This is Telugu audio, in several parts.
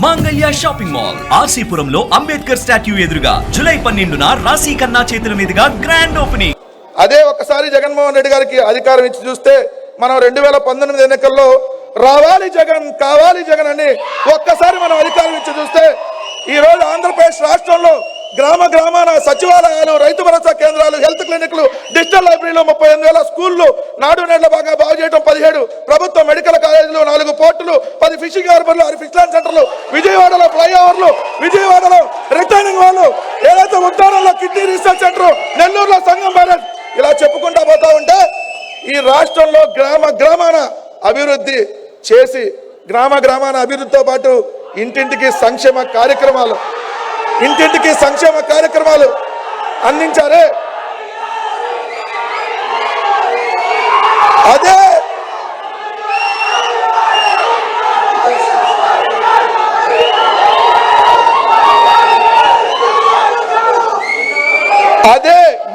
మాంగళ్య షాపింగ్ మాల్ ఆర్సీపురంలో అంబేద్కర్ స్టాట్యూ ఎదురుగా జూలై 12న రాశి ఖన్నా చేతుల మీదుగా గ్రాండ్ ఓపెనింగ్. అదే ఒక్కసారి జగన్మోహన్ రెడ్డి గారికి అధికారం ఇచ్చి చూస్తే మనం 2019 ఎన్నికల్లో రావాలి జగన్ కావాలి జగన్ అని ఒక్కసారి మనం అధికారం ఇచ్చి చూస్తే ఈ రోజు ఆంధ్రప్రదేశ్ రాష్ట్రంలో గ్రామ గ్రామాన సచివాలయాలు, రైతు భరోసా కేంద్రాలు, హెల్త్ క్లినిక్లు, డిజిటల్ లైబ్రరీలు, 38,000 స్కూళ్లు, నాడు నేళ్ల బాగా బాగు చేయడం, 17 ప్రభుత్వ మెడికల్ కాలేజీలు, 4 పోర్టులు, 10 ఫిషింగ్ హార్బర్లు, 6 ఫిష్ ల్యాండ్ సెంటర్లు, విజయవాడలో ఫ్లైఓవర్లు, విజయవాడలో రిటర్నింగ్ వాళ్ళు, ఏదైతే ఉద్దానంలో కిడ్నీ రీసెర్చ్ సెంటర్, నెల్లూరులో సంగం బ్యారేజ్, ఇలా చెప్పుకుంటా పోతా ఉంటే ఈ రాష్ట్రంలో గ్రామ గ్రామాన అభివృద్ధి చేసి గ్రామ గ్రామాన అభివృద్ధితో పాటు ఇంటింటికి సంక్షేమ కార్యక్రమాలు అందించారే. అదే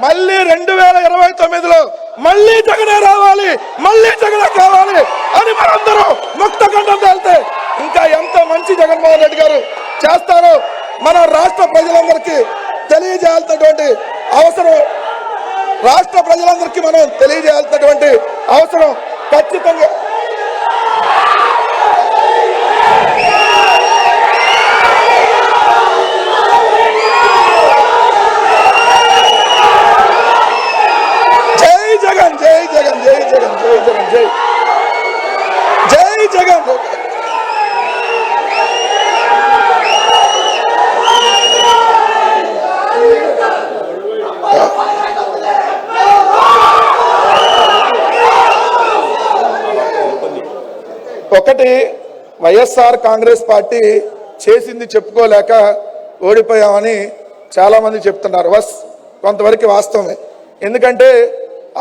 మళ్ళీ 2029లో మళ్ళీ జగనే రావాలి, మళ్ళీ జగనే కావాలి అని మనందరూ ముక్త కంఠం తేలితే ఇంకా ఎంత మంచి జగన్మోహన్ రెడ్డి గారు చేస్తారో మన రాష్ట్ర ప్రజలందరికీ తెలియజేయాల్సినటువంటి అవసరం ఖచ్చితంగా. జై జగన్. ఒకటి, వైఎస్ఆర్ కాంగ్రెస్ పార్టీ చేసింది చెప్పుకోలేక ఓడిపోయామని చాలా మంది చెప్తున్నారు. కొంతవరకు వాస్తవమే. ఎందుకంటే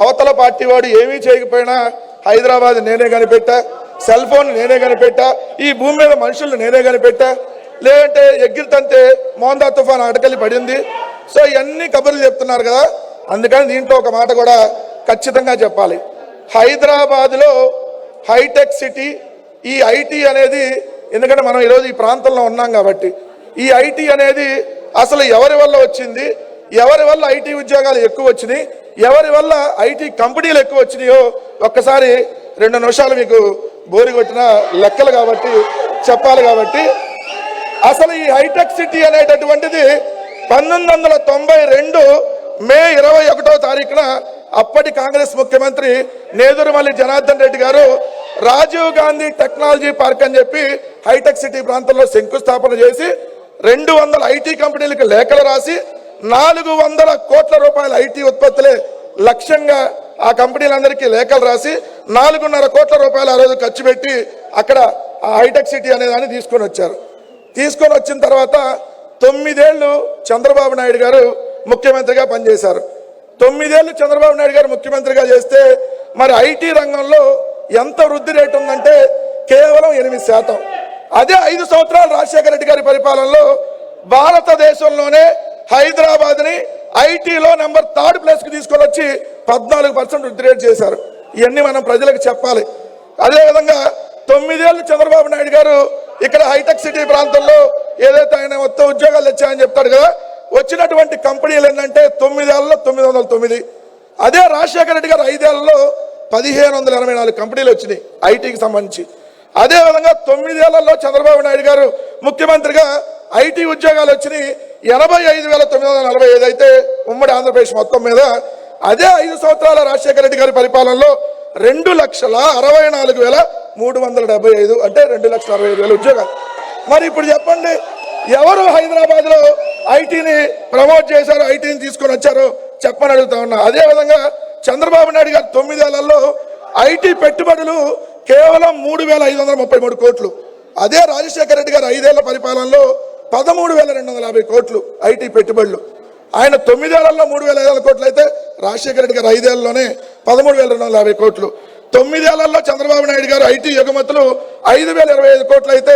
అవతల పార్టీ వాడు ఏమీ చేయకపోయినా హైదరాబాద్ నేనే కనిపెట్టా, సెల్ ఫోన్ నేనే కనిపెట్టా, ఈ భూమి మీద మనుషులు నేనే కనిపెట్టా, లేదంటే ఎగ్గిరితంతే మోందా తుఫాన్ అటకలి పడింది. సో ఇవన్నీ కబుర్లు చెప్తున్నారు కదా. అందుకని దీంట్లో ఒక మాట కూడా ఖచ్చితంగా చెప్పాలి. హైదరాబాద్లో హైటెక్ సిటీ, ఈ ఐటీ అనేది, ఎందుకంటే మనం ఈరోజు ఈ ప్రాంతంలో ఉన్నాం కాబట్టి ఈ ఐటీ అనేది అసలు ఎవరి వల్ల వచ్చింది, ఎవరి వల్ల ఐటీ ఉద్యోగాలు ఎక్కువ వచ్చినాయి, ఎవరి వల్ల ఐటీ కంపెనీలు ఎక్కువ వచ్చినాయో ఒక్కసారి 2 నిమిషాలు మీకు బోరి కొట్టిన లెక్కలు కాబట్టి చెప్పాలి. కాబట్టి అసలు ఈ హైటెక్ సిటీ అనేటటువంటిది 1992 మే 21వ తారీఖున అప్పటి కాంగ్రెస్ ముఖ్యమంత్రి నేదురుమల్లి జనార్దన్ రెడ్డి గారు రాజీవ్ గాంధీ టెక్నాలజీ పార్క్ అని చెప్పి హైటెక్ సిటీ ప్రాంతంలో శంకుస్థాపన చేసి 200 ఐటీ కంపెనీలకు లేఖలు రాసి 400 కోట్ల రూపాయల ఐటీ ఉత్పత్తులే లక్ష్యంగా ఆ కంపెనీలందరికీ లేఖలు రాసి 4.5 కోట్ల రూపాయలు ఆ రోజు ఖర్చు పెట్టి అక్కడ ఆ హైటెక్ సిటీ అనే దాన్ని తీసుకొని వచ్చారు. తీసుకొని వచ్చిన తర్వాత 9 ఏళ్ళు చంద్రబాబు నాయుడు గారు ముఖ్యమంత్రిగా పనిచేశారు. 9 ఏళ్ళు చంద్రబాబు నాయుడు గారు ముఖ్యమంత్రిగా చేస్తే మరి ఐటీ రంగంలో ఎంత వృద్ధి రేటు ఉందంటే కేవలం 8%. అదే 5 సంవత్సరాలు రాజశేఖర రెడ్డి గారి పరిపాలనలో భారతదేశంలోనే హైదరాబాద్ని ఐటీలో నెంబర్ 3rd ప్లేస్కి తీసుకొని వచ్చి 14% వృద్ధి రేటు చేశారు. ఇవన్నీ మనం ప్రజలకు చెప్పాలి. అదేవిధంగా 9 ఏళ్ళు చంద్రబాబు నాయుడు గారు ఇక్కడ హైటెక్ సిటీ ప్రాంతంలో ఏదైతే ఆయన మొత్తం ఉద్యోగాలు తెచ్చాయని చెప్తాడు కదా, వచ్చినటువంటి కంపెనీలు ఏంటంటే 9 ఏళ్లలో 909. అదే రాజశేఖర రెడ్డి గారు 5 ఏళ్లలో 1584 కంపెనీలు వచ్చినాయి ఐటీకి సంబంధించి. అదేవిధంగా 9 ఏళ్లలో చంద్రబాబు నాయుడు గారు ముఖ్యమంత్రిగా ఐటీ ఉద్యోగాలు వచ్చినాయి 85,945 అయితే ఉమ్మడి ఆంధ్రప్రదేశ్ మొత్తం మీద. అదే 5 సంవత్సరాల రాజశేఖర రెడ్డి గారి పరిపాలనలో 2,64,375 అంటే 2,65,000 ఉద్యోగాలు. మరి ఇప్పుడు చెప్పండి, ఎవరు హైదరాబాద్లో ఐటీని ప్రమోట్ చేశారో, ఐటీని తీసుకొని వచ్చారో చెప్పని అడుగుతా ఉన్నా. అదేవిధంగా చంద్రబాబు నాయుడు గారు 9 ఏళ్లలో ఐటీ పెట్టుబడులు కేవలం 3,533 కోట్లు. అదే రాజశేఖర రెడ్డి గారు 5 ఏళ్ల పరిపాలనలో 13,250 కోట్లు ఐటీ పెట్టుబడులు. ఆయన 9 ఏళ్లలో 3,500 కోట్లు అయితే రాజశేఖర రెడ్డి గారు 5 ఏళ్లలోనే 13,250 కోట్లు. 9 ఏళ్లలో చంద్రబాబు నాయుడు గారు ఐటీ ఎగుమతులు 5,025 కోట్లు అయితే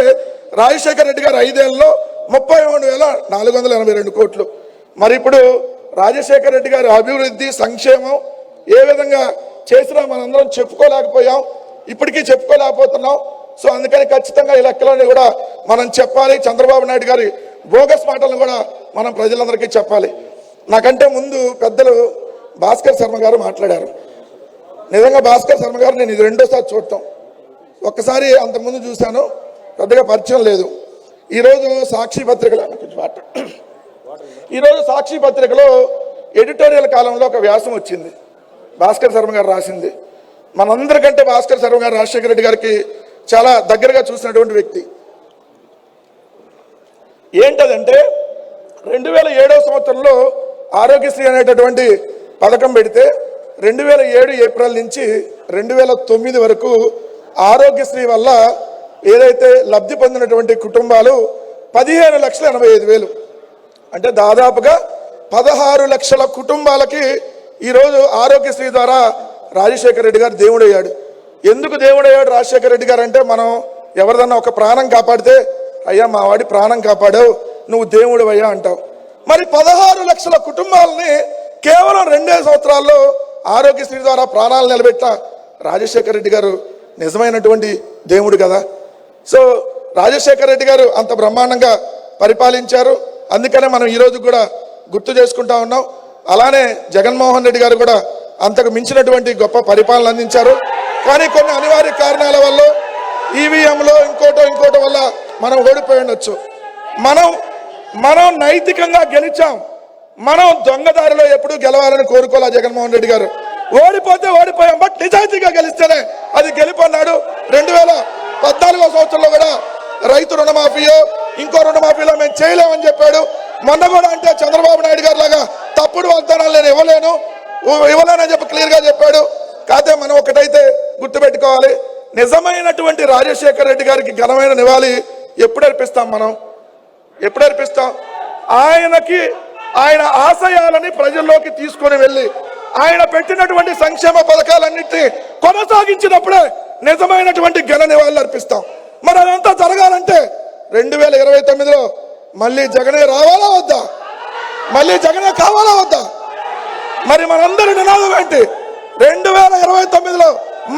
రాజశేఖర రెడ్డి గారు 5 ఏళ్లలో 33,482 కోట్లు. మరి ఇప్పుడు రాజశేఖర రెడ్డి గారి అభివృద్ధి సంక్షేమం ఏ విధంగా చేసినా మనందరం చెప్పుకోలేకపోయాం, ఇప్పటికీ చెప్పుకోలేకపోతున్నాం. సో అందుకని ఖచ్చితంగా ఈ లెక్కలని కూడా మనం చెప్పాలి. చంద్రబాబు నాయుడు గారి బోగస్ మాటలను కూడా మనం ప్రజలందరికీ చెప్పాలి. నాకంటే ముందు పెద్దలు భాస్కర్ శర్మ గారు మాట్లాడారు. నిజంగా భాస్కర్ శర్మ గారు నేను ఇది రెండోసారి చూడటం, ఒక్కసారి అంతకుముందు చూశాను, పెద్దగా పరిచయం లేదు. ఈరోజు సాక్షి పత్రికలో ఎడిటోరియల్ కాలంలో ఒక వ్యాసం వచ్చింది, భాస్కర్ శర్మ గారు రాసింది. మనందరికంటే భాస్కర్ శర్మ గారు రాజశేఖర రెడ్డి గారికి చాలా దగ్గరగా చూసినటువంటి వ్యక్తి. ఏంటదంటే 2007 సంవత్సరంలో ఆరోగ్యశ్రీ అనేటటువంటి పథకం పెడితే 2007 ఏప్రిల్ నుంచి 2009 వరకు ఆరోగ్యశ్రీ వల్ల ఏదైతే లబ్ధి పొందినటువంటి కుటుంబాలు 15,85,000, అంటే దాదాపుగా 16 లక్షల కుటుంబాలకి ఈరోజు ఆరోగ్యశ్రీ ద్వారా రాజశేఖర రెడ్డి గారు దేవుడయ్యాడు. ఎందుకు దేవుడయ్యాడు రాజశేఖర రెడ్డి గారు అంటే, మనం ఎవరిదన్నా ఒక ప్రాణం కాపాడితే అయ్యా మా వాడి ప్రాణం కాపాడావు, నువ్వు దేవుడు అయ్యా అంటావు. మరి 16 లక్షల కుటుంబాలని కేవలం 2 సంవత్సరాల్లో ఆరోగ్యశ్రీ ద్వారా ప్రాణాలు నిలబెట్ట రాజశేఖర రెడ్డి గారు నిజమైనటువంటి దేవుడు కదా. సో రాజశేఖర రెడ్డి గారు అంత బ్రహ్మాండంగా పరిపాలించారు. అందుకనే మనం ఈరోజు కూడా గుర్తు చేసుకుంటా ఉన్నాం. అలానే జగన్మోహన్ రెడ్డి గారు కూడా అంతకు మించినటువంటి గొప్ప పరిపాలన అందించారు. కానీ కొన్ని అనివార్య కారణాల వల్ల, ఈవీఎంలో ఇంకోటో వల్ల మనం ఓడిపోయి ఉండొచ్చు. మనం నైతికంగా గెలిచాం. మనం దొంగదారిలో ఎప్పుడూ గెలవాలని కోరుకోలే జగన్మోహన్ రెడ్డి గారు. ఓడిపోతే ఓడిపోయాం, బట్ నిజాయితీగా గెలిస్తేనే అది గెలిపన్నాడు. 2014 సంవత్సరంలో కూడా రైతు రుణమాఫీయో ఇంకో రుణమాఫీలో మేము చేయలేమని చెప్పాడు. మొన్న కూడా అంటే చంద్రబాబు నాయుడు గారు లాగా తప్పుడు వాగ్దానాలు నేను ఇవ్వలేనని చెప్పి క్లియర్గా చెప్పాడు. కాకపోతే మనం ఒకటైతే గుర్తుపెట్టుకోవాలి, నిజమైనటువంటి రాజశేఖర రెడ్డి గారికి ఘనమైన నివాళి ఎప్పుడు అర్పిస్తాం? మనం ఎప్పుడు అర్పిస్తాం? ఆయన ఆశయాలని ప్రజల్లోకి తీసుకొని వెళ్ళి ఆయన పెట్టినటువంటి సంక్షేమ పథకాలన్నింటినీ కొనసాగించినప్పుడే నిజమైనటువంటి ఘన నివాళులు అర్పిస్తాం. మరి అదంతా జరగాలంటే 2029లో మళ్ళీ జగనే రావాలా వద్దా? మళ్ళీ జగనే కావాలా వద్దా? మరి మనందరి నినాదం ఏంటి? 2029లో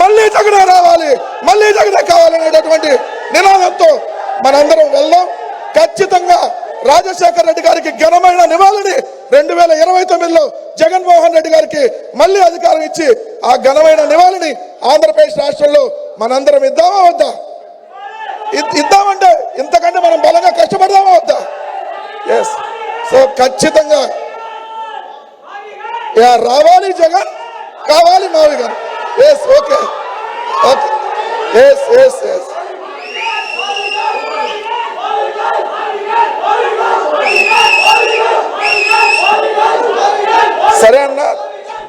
మళ్ళీ జగనే రావాలి, మళ్ళీ జగనే కావాలనేటటువంటి నినాదంతో మనందరం వెళ్దాం. ఖచ్చితంగా రాజశేఖర రెడ్డి గారికి ఘనమైన నివాళిని 2029లో జగన్మోహన్ రెడ్డి గారికి మళ్ళీ అధికారం ఇచ్చి ఆ ఘనమైన నివాళిని ఆంధ్రప్రదేశ్ రాష్ట్రంలో మనందరం ఇద్దామా వద్దా? ఇద్దామంటే ఇంతకంటే మనం బలంగా కష్టపడదామా వద్దా? ఎస్. సో ఖచ్చితంగా రావాలి జగన్, కావాలి మావి గారు. Yes, okay, okay, yes yes yes. సరే అన్న.